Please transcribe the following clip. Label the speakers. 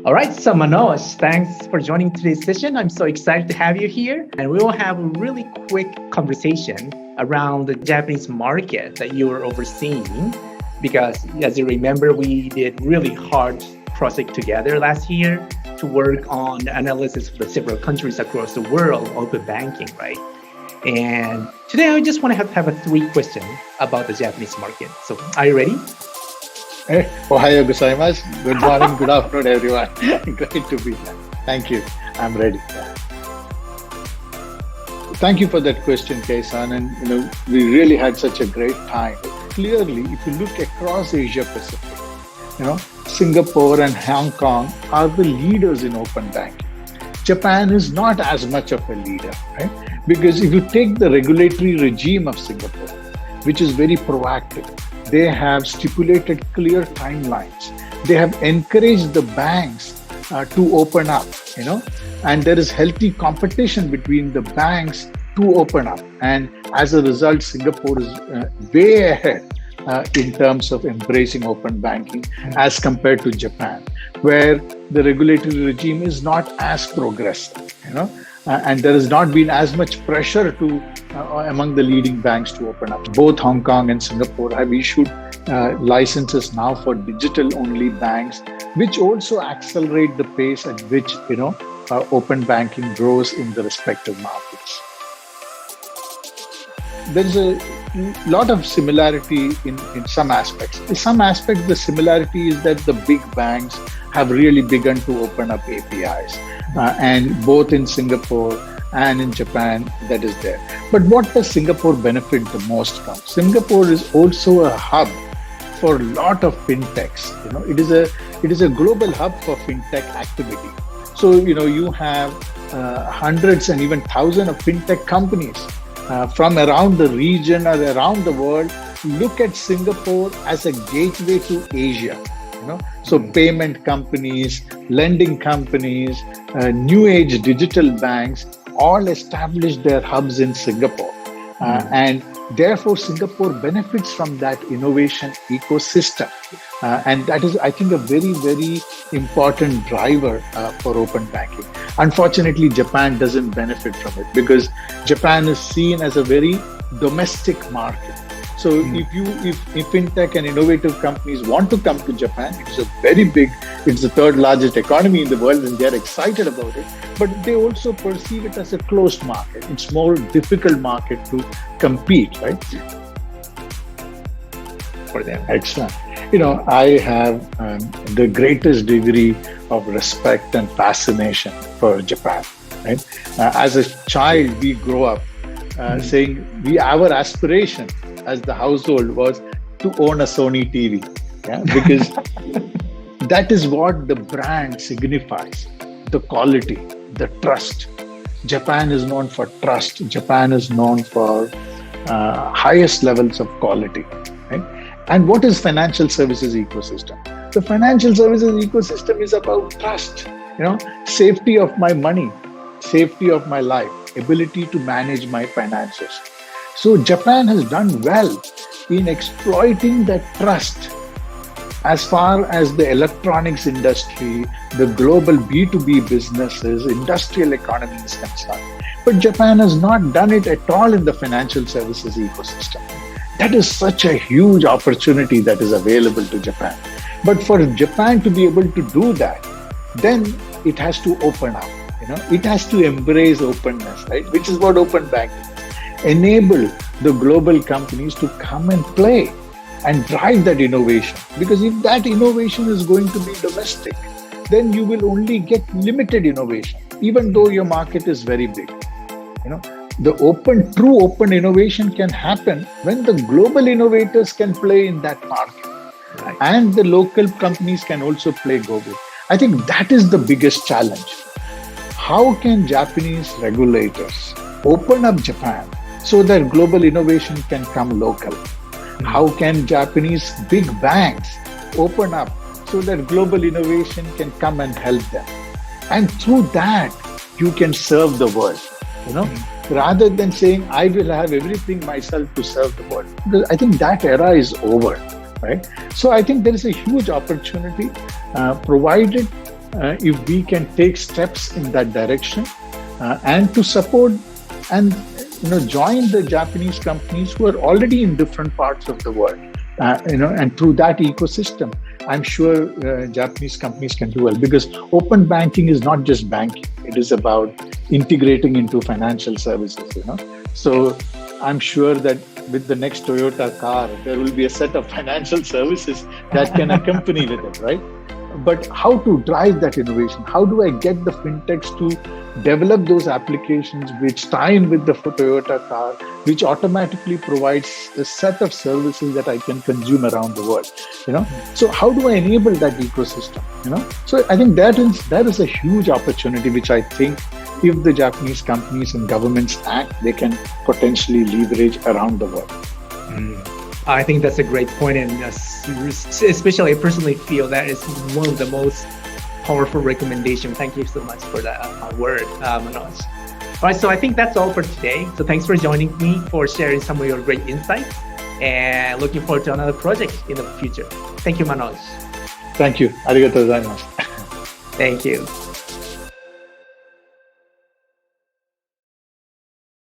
Speaker 1: All right, so Manoj, thanks for joining today's session. I'm so excited to have you here. And we will have a really quick conversation around the Japanese market that you are overseeing. Because as you remember, we did really hard project together last year to work on the analysis of the several countries across the world, open banking, right? And today I just want to have a 3 questions about the Japanese market. So are you ready?
Speaker 2: Ohayo gozaimasu. Good morning, good afternoon, everyone. Great to be here. Thank you. I'm ready. Thank you for that question, Kaisan. And we really had such a great time. Clearly, if you look across Asia Pacific, Singapore and Hong Kong are the leaders in open banking. Japan is not as much of a leader, right? Because if you take the regulatory regime of Singapore, which is very proactive, they have stipulated clear timelines. They have encouraged the banks to open up, and there is healthy competition between the banks to open up. And as a result, Singapore is way ahead in terms of embracing open banking as compared to Japan, where the regulatory regime is not as progressive, and there has not been as much pressure to among the leading banks to open up. Both Hong Kong and Singapore have issued licenses now for digital-only banks, which also accelerate the pace at which open banking grows in the respective markets. There is a lot of similarity in some aspects. In some aspects, the similarity is that the big banks have really begun to open up APIs, and both in Singapore and in Japan, that is there. But what does Singapore benefit the most from? Singapore is also a hub for a lot of fintechs. It is a global hub for fintech activity. So you have hundreds and even thousands of fintech companies from around the region or around the world look at Singapore as a gateway to Asia. So payment companies, lending companies, new age digital banks all established their hubs in Singapore. And therefore, Singapore benefits from that innovation ecosystem. And that is, I think, a very, very important driver for open banking. Unfortunately, Japan doesn't benefit from it because Japan is seen as a very domestic market. So if fintech and innovative companies want to come to Japan, it's the 3rd largest economy in the world, and they're excited about it. But they also perceive it as a closed market. It's more difficult market to compete, right?
Speaker 1: For them.
Speaker 2: Excellent. I have the greatest degree of respect and fascination for Japan. Right? As a child, we grow up saying our aspiration as the household was to own a Sony TV, because that is what the brand signifies, the quality, the trust. Japan is known for trust. Japan is known for highest levels of quality. Right? And what is financial services ecosystem? The financial services ecosystem is about trust, safety of my money, safety of my life, ability to manage my finances. So Japan has done well in exploiting that trust as far as the electronics industry, the global B2B businesses, industrial economy is concerned. But Japan has not done it at all in the financial services ecosystem. That is such a huge opportunity that is available to Japan. But for Japan to be able to do that, then it has to open up. It has to embrace openness, right? Which is what open banking is. Enable the global companies to come and play and drive that innovation. Because if that innovation is going to be domestic, then you will only get limited innovation, even though your market is very big. The true open innovation can happen when the global innovators can play in that market. Right. And the local companies can also play global. I think that is the biggest challenge. How can Japanese regulators open up Japan so that global innovation can come local? How can Japanese big banks open up so that global innovation can come and help them? And through that, you can serve the world, rather than saying, I will have everything myself to serve the world. Because I think that era is over, right? So I think there is a huge opportunity, provided if we can take steps in that direction and to support and join the Japanese companies who are already in different parts of the world, and through that ecosystem, I'm sure Japanese companies can do well, because open banking is not just banking; it is about integrating into financial services. So I'm sure that with the next Toyota car, there will be a set of financial services that can accompany with it, right? But how to drive that innovation? How do I get the fintechs to develop those applications which tie in with the Toyota car, which automatically provides a set of services that I can consume around the world? So how do I enable that ecosystem? So I think that is a huge opportunity, which I think if the Japanese companies and governments act, they can potentially leverage around the world.
Speaker 1: I think that's a great point, and especially I personally feel that is one of the most powerful recommendations. Thank you so much for that word, Manoj. All right, so I think that's all for today. So thanks for joining me, for sharing some of your great insights, and looking forward to another project in the future. Thank you, Manoj.
Speaker 2: Thank you. Arigatou gozaimasu.
Speaker 1: Thank you.